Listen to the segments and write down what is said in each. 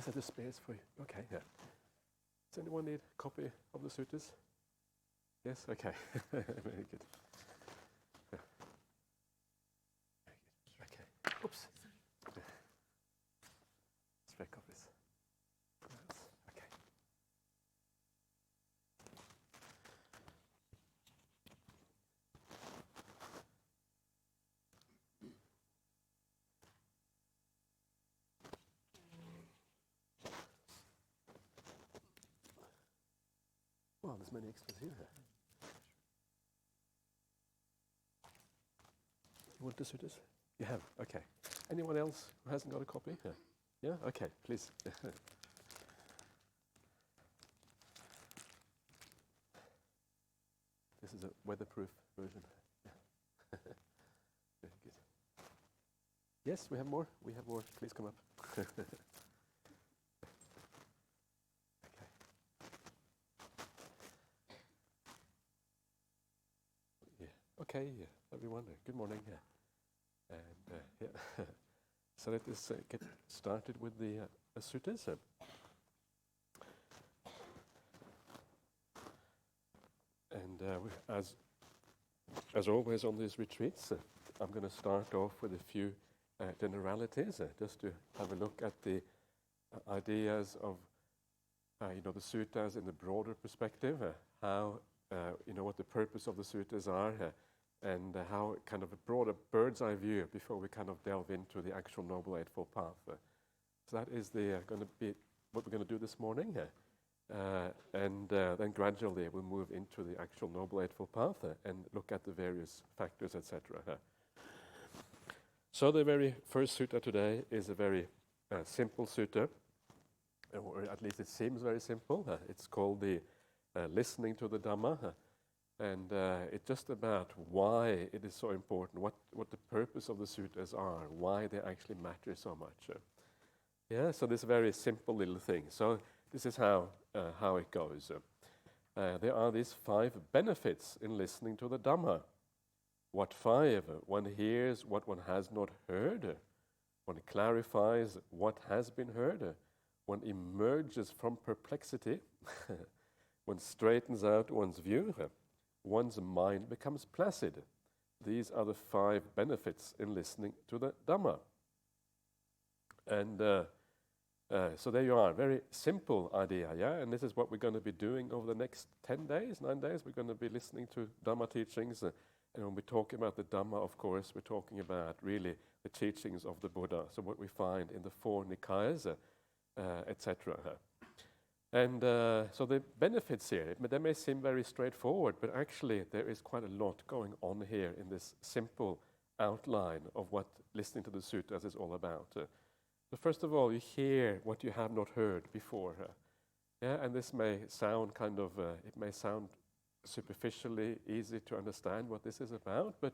just have the space for you. Okay, yeah. Does anyone need a copy of the suttas? Yes? Okay. Very good. Yeah. Very good. Okay. Oops. Yeah. Spare copies. Okay. Well, there's many extras here. You want the suttas? You have? Okay. Anyone else who hasn't got a copy? Yeah? Yeah? Okay, please. This is a weatherproof version. Yeah. Very good. Yes, we have more. We have more. Please come up. Okay. Yeah. Okay, everyone. Good morning. And yeah. So let us get started with the suttas. And as always on these retreats, I'm going to start off with a few generalities, just to have a look at the ideas of, the suttas in the broader perspective, how, what the purpose of the suttas are, and how kind of a broader bird's eye view before we kind of delve into the actual Noble Eightfold Path. So that is going to be what we're going to do this morning. And then gradually we'll move into the actual Noble Eightfold Path and look at the various factors, etc. So the very first sutta today is a very simple sutta, or at least it seems very simple. It's called the Listening to the Dhamma, and it's just about why it is so important, what the purpose of the suttas are, why they actually matter so much. So this very simple little thing. So this is how it goes. There are these 5 benefits in listening to the Dhamma. What 5? One hears what one has not heard. One clarifies what has been heard. One emerges from perplexity. One straightens out one's view. One's mind becomes placid. These are the 5 benefits in listening to the Dhamma. And so there you are, very simple idea, and this is what we're going to be doing over the next 9 days. We're going to be listening to Dhamma teachings, and when we talk about the Dhamma, of course, we're talking about really the teachings of the Buddha, so what we find in the 4 Nikayas, etc. And so the benefits here, they may seem very straightforward, but actually there is quite a lot going on here in this simple outline of what listening to the suttas is all about. So first of all, you hear what you have not heard before. And this may sound it may sound superficially easy to understand what this is about, but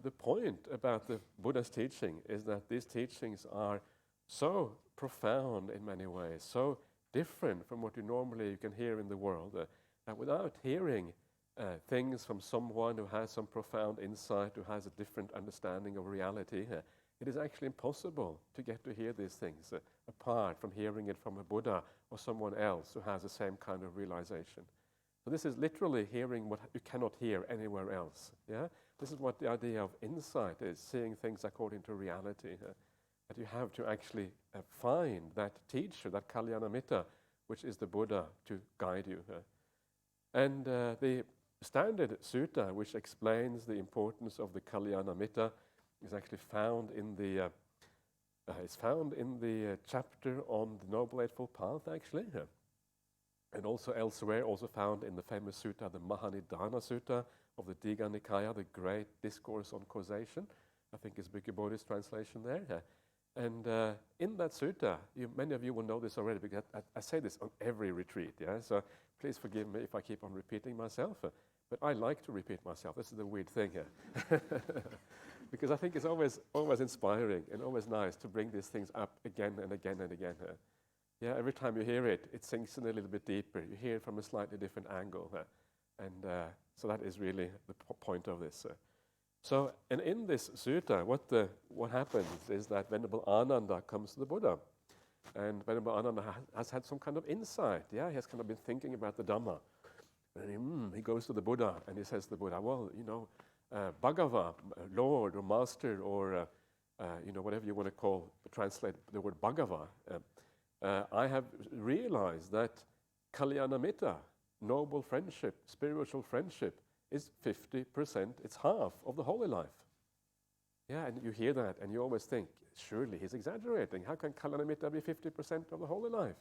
the point about the Buddha's teaching is that these teachings are so profound in many ways, so different from what you can hear in the world, that without hearing things from someone who has some profound insight, who has a different understanding of reality, it is actually impossible to get to hear these things apart from hearing it from a Buddha or someone else who has the same kind of realization. So this is literally hearing what you cannot hear anywhere else. This is what the idea of insight is, seeing things according to reality. That you have to actually find that teacher, that Kalyanamitta, which is the Buddha, to guide you. And the standard sutta, which explains the importance of the Kalyanamitta, is actually found in the chapter on the Noble Eightfold Path, actually, and also elsewhere, also found in the famous sutta, the Mahanidana Sutta of the Digha Nikaya, the great discourse on causation. I think is Bhikkhu Bodhi's translation there. And in that sutta, many of you will know this already, because I say this on every retreat. So please forgive me if I keep on repeating myself. But I like to repeat myself. This is the weird thing here. Because I think it's always inspiring and always nice to bring these things up again and again and again. Every time you hear it, it sinks in a little bit deeper. You hear it from a slightly different angle. And so that is really the point of this. So, and in this sutta, what happens is that Venerable Ananda comes to the Buddha. And Venerable Ananda has had some kind of insight. Yeah, he has kind of been thinking about the Dhamma. And he goes to the Buddha and he says to the Buddha, well, Bhagava, Lord or Master or whatever you want to translate the word Bhagava. I have realized that Kalyanamitta, noble friendship, spiritual friendship, is 50%, it's half of the holy life. Yeah, and you hear that and you always think, surely he's exaggerating. How can Kalyanamitta be 50% of the holy life?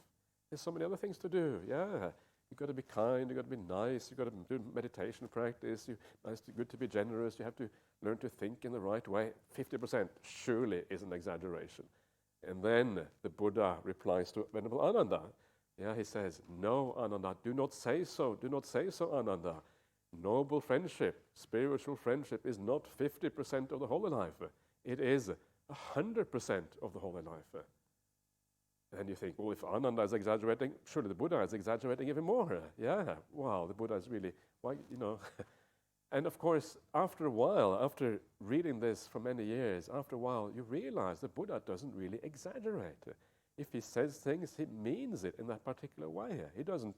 There's so many other things to do. Yeah, you've got to be kind, you've got to be nice, you've got to do meditation practice, good to be generous, you have to learn to think in the right way. 50% surely is an exaggeration. And then the Buddha replies to Venerable Ananda. Yeah, he says, no, Ananda, do not say so, Ananda. Noble friendship, spiritual friendship is not 50% of the holy life. It is 100% of the holy life. And you think, well, if Ananda is exaggerating, surely the Buddha is exaggerating even more. Yeah, wow, the Buddha is really, And of course, after a while, after reading this for many years, after a while, you realize the Buddha doesn't really exaggerate. If he says things, he means it in that particular way. He doesn't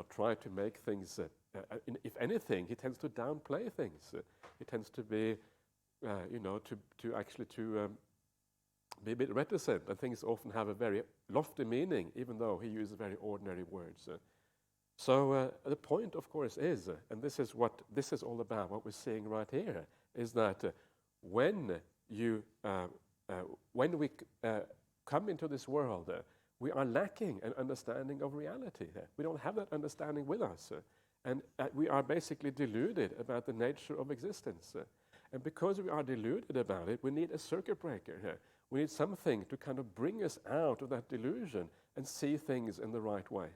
try to make things, if anything, he tends to downplay things. He tends to be, to be a bit reticent, and things often have a very lofty meaning, even though he uses very ordinary words. So the point, of course, is, and this is what this is all about, what we're seeing right here, is that when we come into this world, we are lacking an understanding of reality. We don't have that understanding with us. And we are basically deluded about the nature of existence. And because we are deluded about it, we need a circuit breaker. We need something to kind of bring us out of that delusion and see things in the right way.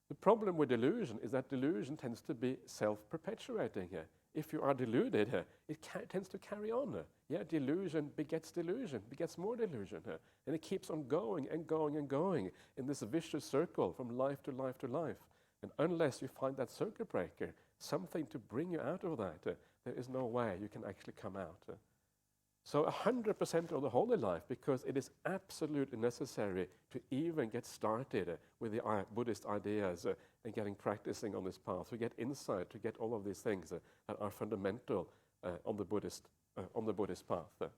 The problem with delusion is that delusion tends to be self-perpetuating. If you are deluded, it tends to carry on. Yeah, delusion begets more delusion. And it keeps on going and going and going in this vicious circle from life to life to life. And unless you find that circuit breaker, something to bring you out of that, there is no way you can actually come out. So 100% of the holy life, because it is absolutely necessary to even get started with the Buddhist ideas and practicing on this path, to get insight, to get all of these things that are fundamental on the Buddhist path.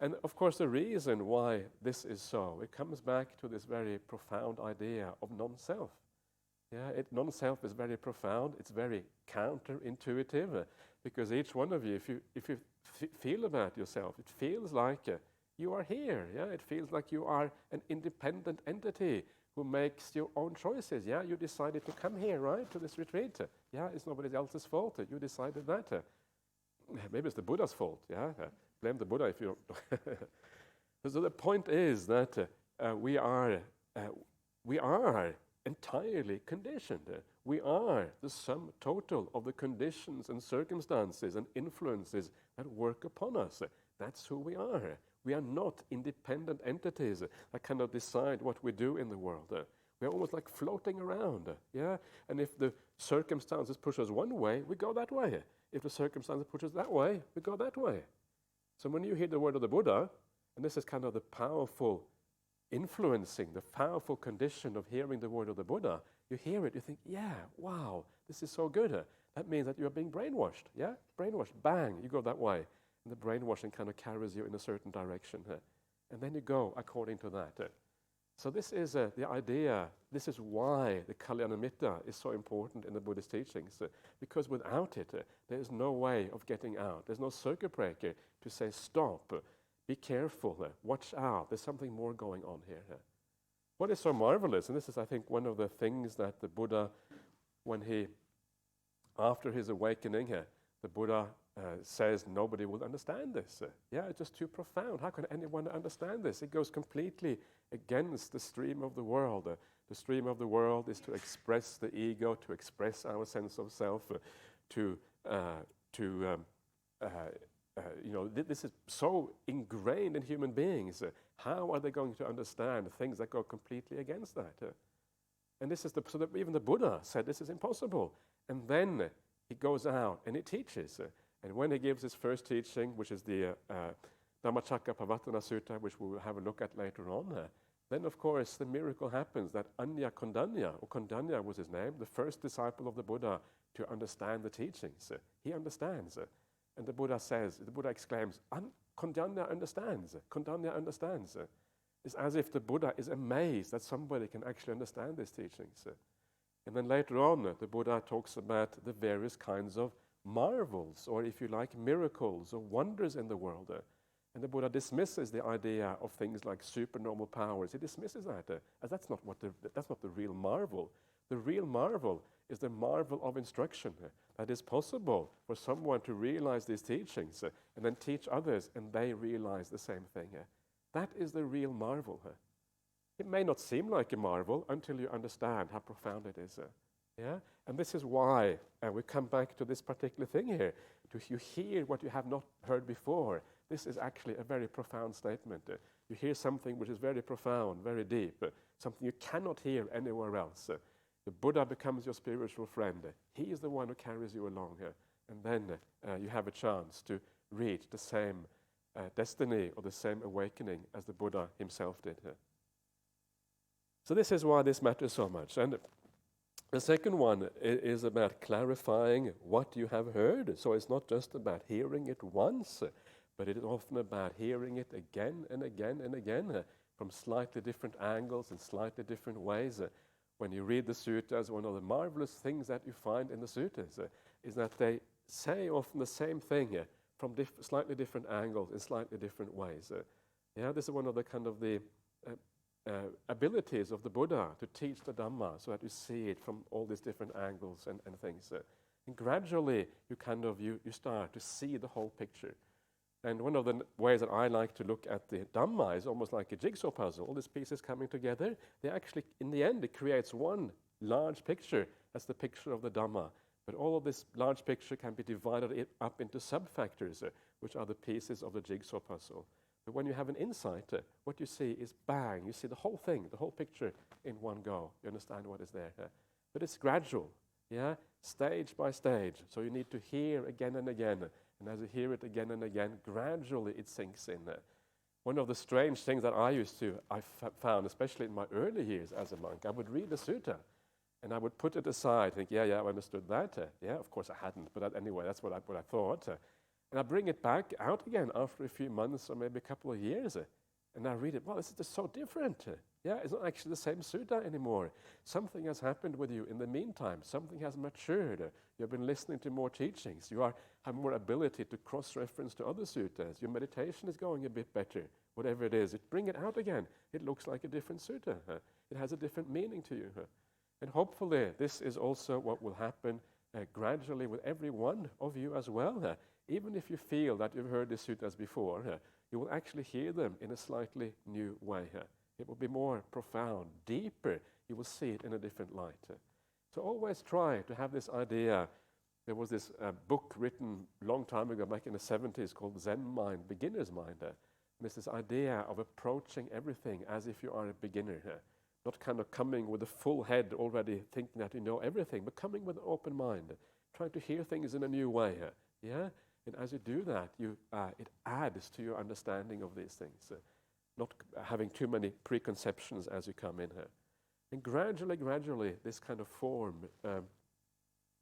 And of course, the reason why this is so, it comes back to this very profound idea of non-self. Yeah, non-self is very profound. It's very counterintuitive, because each one of you, if you feel about yourself, it feels like you are here. Yeah, it feels like you are an independent entity who makes your own choices. Yeah, you decided to come here, right, to this retreat. Yeah, it's nobody else's fault. You decided that. Maybe it's the Buddha's fault. Yeah, blame the Buddha if you don't. So the point is that we are entirely conditioned. We are the sum total of the conditions and circumstances and influences that work upon us. That's who we are. We are not independent entities that kind of decide what we do in the world. We are almost like floating around. Yeah? And if the circumstances push us one way, we go that way. If the circumstances push us that way, we go that way. So when you hear the word of the Buddha, and this is kind of the powerful influencing, the powerful condition of hearing the word of the Buddha, you hear it, you think, yeah, wow, this is so good. That means that you are being brainwashed. Yeah, brainwashed, bang, you go that way. And the brainwashing kind of carries you in a certain direction. And then you go according to that. So this is the idea, this is why the Kalyanamitta is so important in the Buddhist teachings. Because without it, there is no way of getting out. There's no circuit breaker to say, stop, be careful, watch out, there's something more going on here. What is so marvelous, and this is, I think, one of the things that the Buddha, after his awakening, the Buddha says nobody will understand this. Yeah, it's just too profound. How can anyone understand this? It goes completely against the stream of the world. The stream of the world is to express the ego, to express our sense of self, this is so ingrained in human beings. How are they going to understand things that go completely against that? And this is so that even the Buddha said this is impossible. And then he goes out and he teaches. And when he gives his first teaching, which is the Dhammacakkappavattana Sutta, which we will have a look at later on, then of course the miracle happens that Anya Kondanya, or Kondanya was his name, the first disciple of the Buddha to understand the teachings. He understands. And the Buddha exclaims, Kondanya understands. Kondanya understands. It's as if the Buddha is amazed that somebody can actually understand these teachings. And then later on, the Buddha talks about the various kinds of marvels, or if you like, miracles or wonders in the world. And the Buddha dismisses the idea of things like supernormal powers. He dismisses that, as that's not the real marvel. The real marvel is the marvel of instruction. That it's possible for someone to realize these teachings and then teach others, and they realize the same thing. That is the real marvel. It may not seem like a marvel until you understand how profound it is. Yeah? And this is why, and we come back to this particular thing here, you hear what you have not heard before. This is actually a very profound statement. You hear something which is very profound, very deep, something you cannot hear anywhere else. The Buddha becomes your spiritual friend. He is the one who carries you along here. And then you have a chance to reach the same destiny or the same awakening as the Buddha himself did. So this is why this matters so much. And the second one is about clarifying what you have heard. So it's not just about hearing it once, but it is often about hearing it again and again and again from slightly different angles and slightly different ways. When you read the suttas, one of the marvelous things that you find in the suttas is that they say often the same thing from slightly different angles in slightly different ways. This is one of the kind of the abilities of the Buddha to teach the Dhamma, so that you see it from all these different angles and things. And gradually you start to see the whole picture. And one of the ways that I like to look at the Dhamma is almost like a jigsaw puzzle. All these pieces coming together, they actually, in the end, it creates one large picture. That's the picture of the Dhamma. But all of this large picture can be divided up into sub-factors, which are the pieces of the jigsaw puzzle. But when you have an insight, what you see is bang, you see the whole thing, the whole picture in one go. You understand what is there. But it's gradual, stage by stage. So you need to hear again and again. And as you hear it again and again, gradually it sinks in. One of the strange things that I found, especially in my early years as a monk, I would read the sutta and I would put it aside, think, I understood that. Of course I hadn't, but anyway, that's what I thought. And I bring it back out again after a few months or maybe a couple of years. And I read it, this is just so different. It's not actually the same sutta anymore. Something has happened with you in the meantime. Something has matured. You've been listening to more teachings. You have more ability to cross-reference to other suttas. Your meditation is going a bit better. Whatever it is, bring it out again. It looks like a different sutta. It has a different meaning to you. And hopefully this is also what will happen gradually with every one of you as well. Even if you feel that you've heard the suttas before, you will actually hear them in a slightly new way. It will be more profound, deeper. You will see it in a different light. So always try to have this idea. There was this book written a long time ago, back in the 70s, called Zen Mind, Beginner's Mind. And it's this idea of approaching everything as if you are a beginner. Not kind of coming with a full head already thinking that you know everything, but coming with an open mind, trying to hear things in a new way. And as you do that, it adds to your understanding of these things. Not having too many preconceptions as you come in here. And gradually, this kind of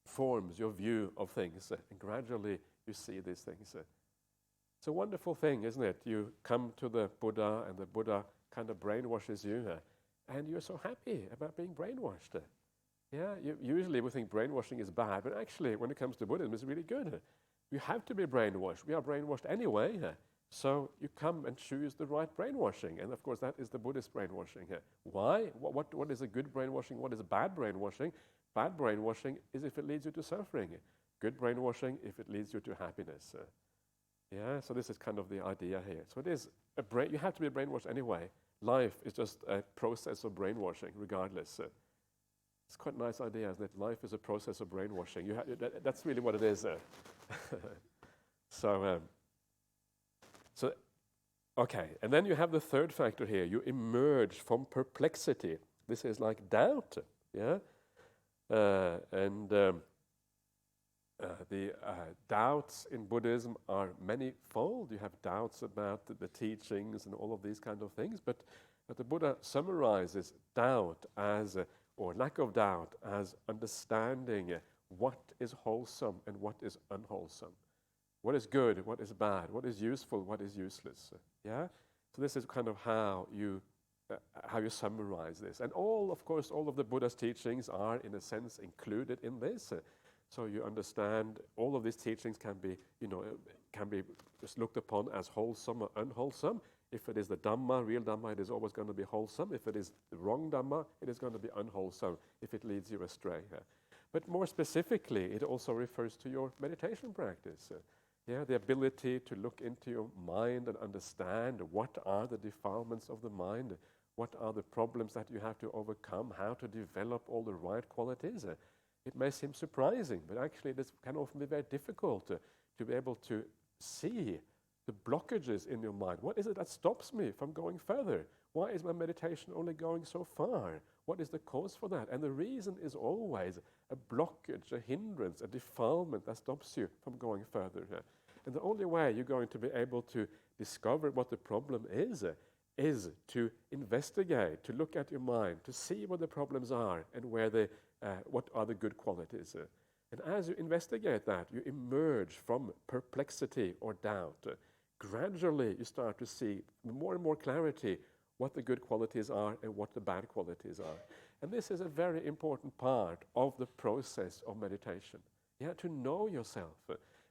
forms your view of things. And gradually, you see these things. It's a wonderful thing, isn't it? You come to the Buddha, and the Buddha kind of brainwashes you. And you're so happy about being brainwashed. Usually we think brainwashing is bad, but actually, when it comes to Buddhism, it's really good. You have to be brainwashed. We are brainwashed anyway. So you come and choose the right brainwashing. And of course, that is the Buddhist brainwashing. Why? What is a good brainwashing? What is a bad brainwashing? Bad brainwashing is if it leads you to suffering. Good brainwashing if it leads you to happiness. So this is kind of the idea here. So it is you have to be brainwashed anyway. Life is just a process of brainwashing, regardless. It's quite a nice idea, isn't it? Life is a process of brainwashing. That's really what it is. So, okay. And then you have the third factor here. You emerge from perplexity. This is like doubt. The doubts in Buddhism are manifold. You have doubts about the teachings and all of these kind of things, but But the Buddha summarizes doubt as, or lack of doubt, as understanding what is wholesome and what is unwholesome. What is good, what is bad, what is useful, what is useless. Yeah? So this is kind of how you summarize this. And of course, all of the Buddha's teachings are, in a sense, included in this. So you understand all of these teachings can be just looked upon as wholesome or unwholesome. If it is the Dhamma, real Dhamma, it is always going to be wholesome. If it is the wrong Dhamma, it is going to be unwholesome if it leads you astray. But more specifically, it also refers to your meditation practice. The ability to look into your mind and understand what are the defilements of the mind, what are the problems that you have to overcome, how to develop all the right qualities. It may seem surprising, but actually this can often be very difficult to be able to see the blockages in your mind. What is it that stops me from going further? Why is my meditation only going so far? What is the cause for that? And the reason is always a blockage, a hindrance, a defilement that stops you from going further. And the only way you're going to be able to discover what the problem is to investigate, to look at your mind, to see what the problems are and what are the good qualities. And as you investigate that, you emerge from perplexity or doubt. Gradually, you start to see more and more clarity what the good qualities are and what the bad qualities are. And this is a very important part of the process of meditation. To know yourself.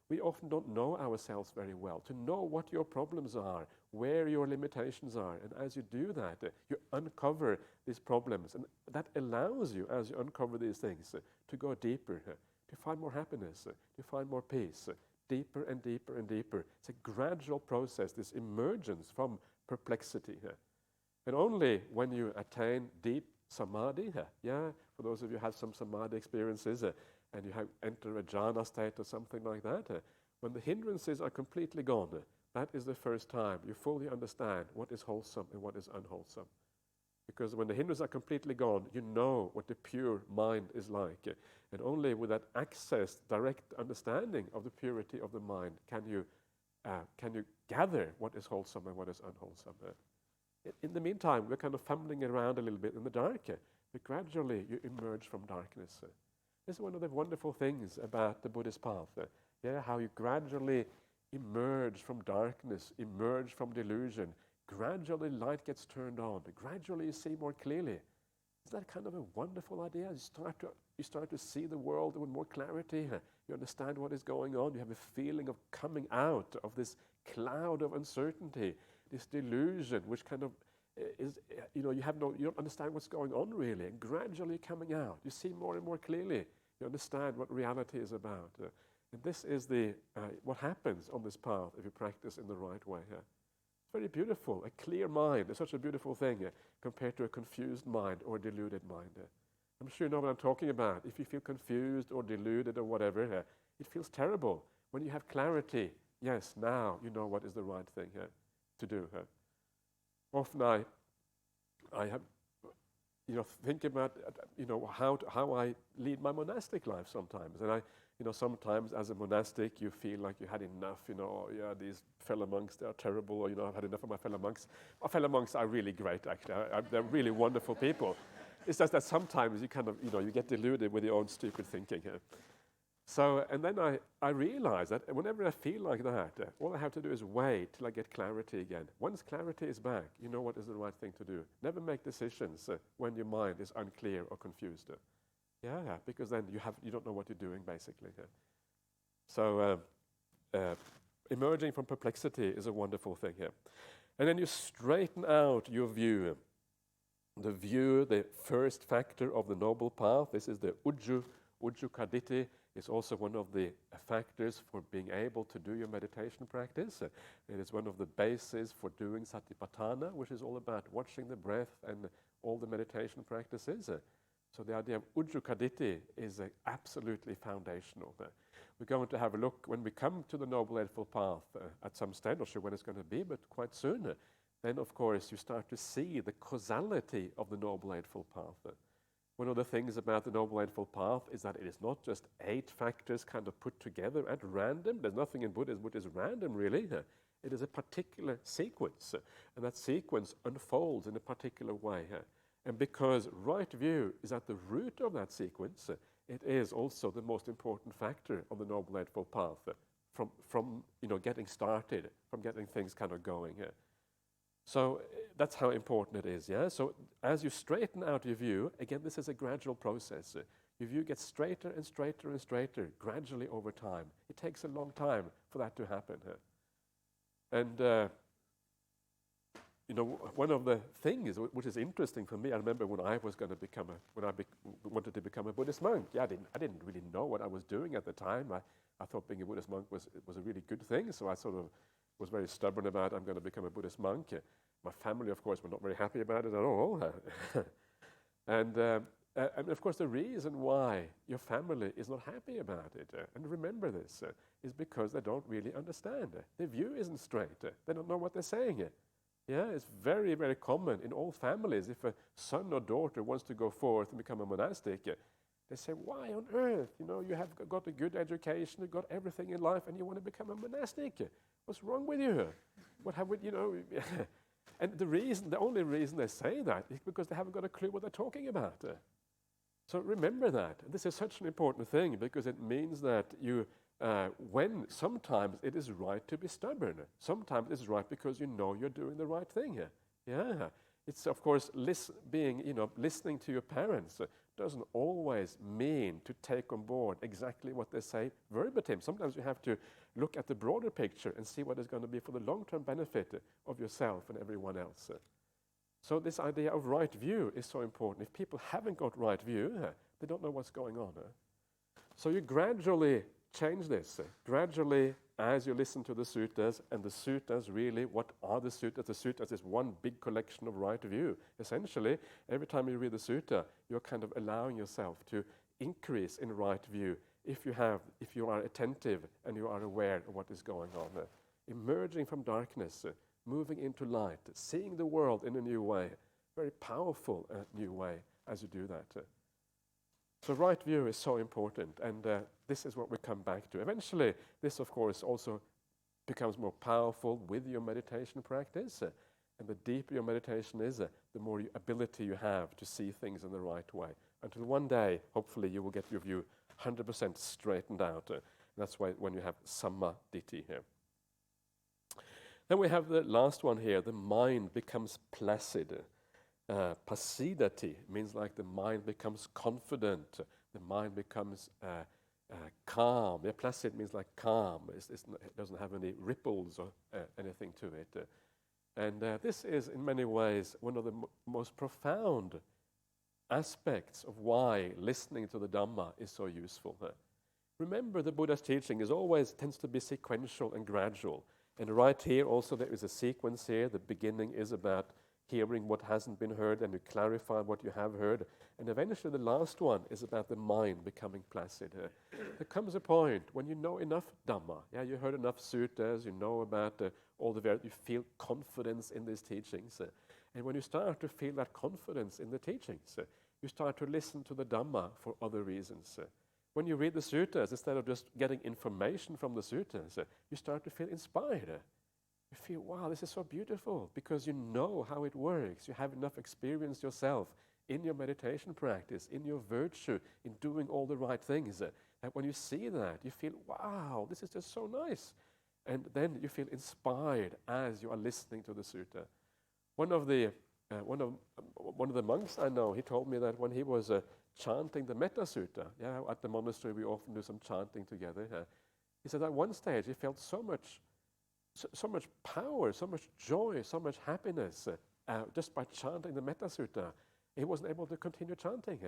We often don't know ourselves very well, to know what your problems are, where your limitations are. And as you do that, you uncover these problems. And that allows you, as you uncover these things, to go deeper, to find more happiness, to find more peace, deeper and deeper and deeper. It's a gradual process, this emergence from perplexity. And only when you attain deep samadhi, for those of you who have some samadhi experiences, and you enter a jhana state or something like that, when the hindrances are completely gone, that is the first time you fully understand what is wholesome and what is unwholesome. Because when the hindrances are completely gone, you know what the pure mind is like. And only with that access, direct understanding of the purity of the mind can you gather what is wholesome and what is unwholesome. In the meantime, we're kind of fumbling around a little bit in the dark, but gradually you emerge from darkness. This is one of the wonderful things about the Buddhist path. How you gradually emerge from darkness, emerge from delusion. Gradually light gets turned on. Gradually you see more clearly. Isn't that kind of a wonderful idea? You start to see the world with more clarity. You understand what is going on. You have a feeling of coming out of this cloud of uncertainty, this delusion, which kind of is, you don't understand what's going on really. And gradually coming out, you see more and more clearly. You understand what reality is about. And this is what happens on this path if you practice in the right way. It's very beautiful. A clear mind is such a beautiful thing compared to a confused mind or a deluded mind. I'm sure you know what I'm talking about. If you feel confused or deluded or whatever, it feels terrible. When you have clarity, yes, now you know what is the right thing to do. Often I have, think about, how I lead my monastic life sometimes. And sometimes as a monastic, you feel like you had enough, these fellow monks, they are terrible, or, I've had enough of my fellow monks. My fellow monks are really great, actually. They're really wonderful people. It's just that sometimes you kind of, you get deluded with your own stupid thinking. So, and then I realize that whenever I feel like that, all I have to do is wait till I get clarity again. Once clarity is back, you know what is the right thing to do. Never make decisions when your mind is unclear or confused. Because then you don't know what you're doing, basically. So, emerging from perplexity is a wonderful thing here. And then you straighten out your view. The first factor of the Noble Path, this is the Ujjukaditi, is also one of the factors for being able to do your meditation practice. It is one of the bases for doing Satipatthana, which is all about watching the breath and all the meditation practices. So the idea of Ujjukaditi is absolutely foundational. We're going to have a look when we come to the Noble Eightfold Path at some stage, not sure when it's going to be, but quite soon. Then, of course, you start to see the causality of the Noble Eightfold Path. One of the things about the Noble Eightfold Path is that it is not just 8 factors kind of put together at random. There's nothing in Buddhism which is random, really. It is a particular sequence, and that sequence unfolds in a particular way. And because right view is at the root of that sequence, it is also the most important factor on the Noble Eightfold Path from getting started, from getting things kind of going. So that's how important it is. So as you straighten out your view, again, this is a gradual process. Your view gets straighter and straighter and straighter gradually over time. It takes a long time for that to happen. And one of the things which is interesting for me, I remember when I was going to wanted to become a Buddhist monk. I didn't really know what I was doing at the time. I thought being a Buddhist monk was a really good thing, so I sort of was very stubborn about I'm going to become a Buddhist monk. My family, of course, were not very happy about it at all. And of course, the reason why your family is not happy about it, and remember this, is because they don't really understand. Their view isn't straight. They don't know what they're saying. It's very, very common in all families. If a son or daughter wants to go forth and become a monastic, they say, why on earth? You have got a good education, you've got everything in life, and you want to become a monastic. What's wrong with you? What have we, And the only reason they say that is because they haven't got a clue what they're talking about. So remember that. This is such an important thing because it means that when sometimes it is right to be stubborn. Sometimes it's right because you know you're doing the right thing. It's of course listening to your parents doesn't always mean to take on board exactly what they say verbatim. Sometimes you have to look at the broader picture and see what is going to be for the long-term benefit of yourself and everyone else. So this idea of right view is so important. If people haven't got right view, they don't know what's going on. So you gradually change this. Gradually, as you listen to the suttas, and the suttas really, what are the suttas? The suttas is one big collection of right view. Essentially, every time you read the sutta, you're kind of allowing yourself to increase in right view if you are attentive and you are aware of what is going on. Emerging from darkness, moving into light, seeing the world in a new way, very powerful new way as you do that. So right view is so important, and this is what we come back to. Eventually, this of course also becomes more powerful with your meditation practice, and the deeper your meditation is, the more ability you have to see things in the right way. Until one day, hopefully, you will get your view 100% straightened out. That's why when you have samma ditthi here. Then we have the last one here, the mind becomes placid. Placidity means like the mind becomes confident, the mind becomes calm. Placid means like calm, it doesn't have any ripples or anything to it. And this is in many ways one of the most profound aspects of why listening to the Dhamma is so useful. Remember, the Buddha's teaching tends to be sequential and gradual. And right here also there is a sequence here. The beginning is about hearing what hasn't been heard, and you clarify what you have heard. And eventually the last one is about the mind becoming placid. There comes a point when you know enough Dhamma. You heard enough suttas, you know about all the you feel confidence in these teachings. And when you start to feel that confidence in the teachings, you start to listen to the Dhamma for other reasons. When you read the suttas, instead of just getting information from the suttas, you start to feel inspired. You feel, wow, this is so beautiful, because you know how it works. You have enough experience yourself in your meditation practice, in your virtue, in doing all the right things. And when you see that, you feel, wow, this is just so nice. And then you feel inspired as you are listening to the sutta. One of the monks I know, he told me that when he was chanting the Metta Sutta, at the monastery we often do some chanting together. He said at one stage he felt so much power, so much joy, so much happiness just by chanting the Metta Sutta. He wasn't able to continue chanting.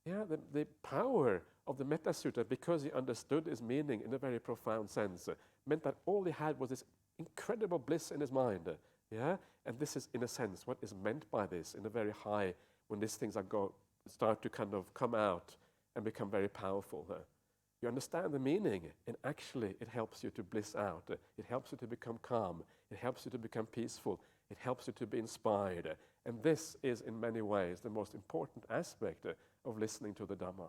The power of the Metta Sutta, because he understood its meaning in a very profound sense, meant that all he had was this incredible bliss in his mind. And this is, in a sense, what is meant by this in a very high, when these things start to kind of come out and become very powerful. You understand the meaning, and actually it helps you to bliss out. It helps you to become calm. It helps you to become peaceful. It helps you to be inspired. And this is, in many ways, the most important aspect of listening to the Dhamma.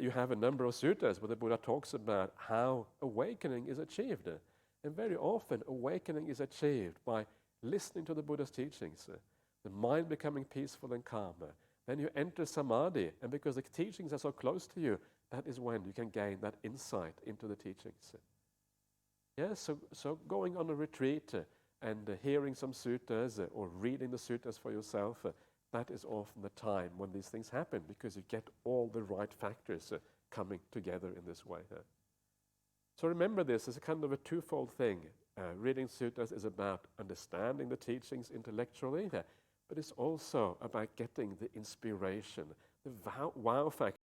You have a number of suttas where the Buddha talks about how awakening is achieved. And very often, awakening is achieved by listening to the Buddha's teachings, the mind becoming peaceful and calm. Then you enter samadhi, and because the teachings are so close to you, that is when you can gain that insight into the teachings. So going on a retreat and hearing some suttas or reading the suttas for yourself, that is often the time when these things happen, because you get all the right factors coming together in this way. So remember this as a kind of a twofold thing. Reading suttas is about understanding the teachings intellectually, but it's also about getting the inspiration, the wow factor.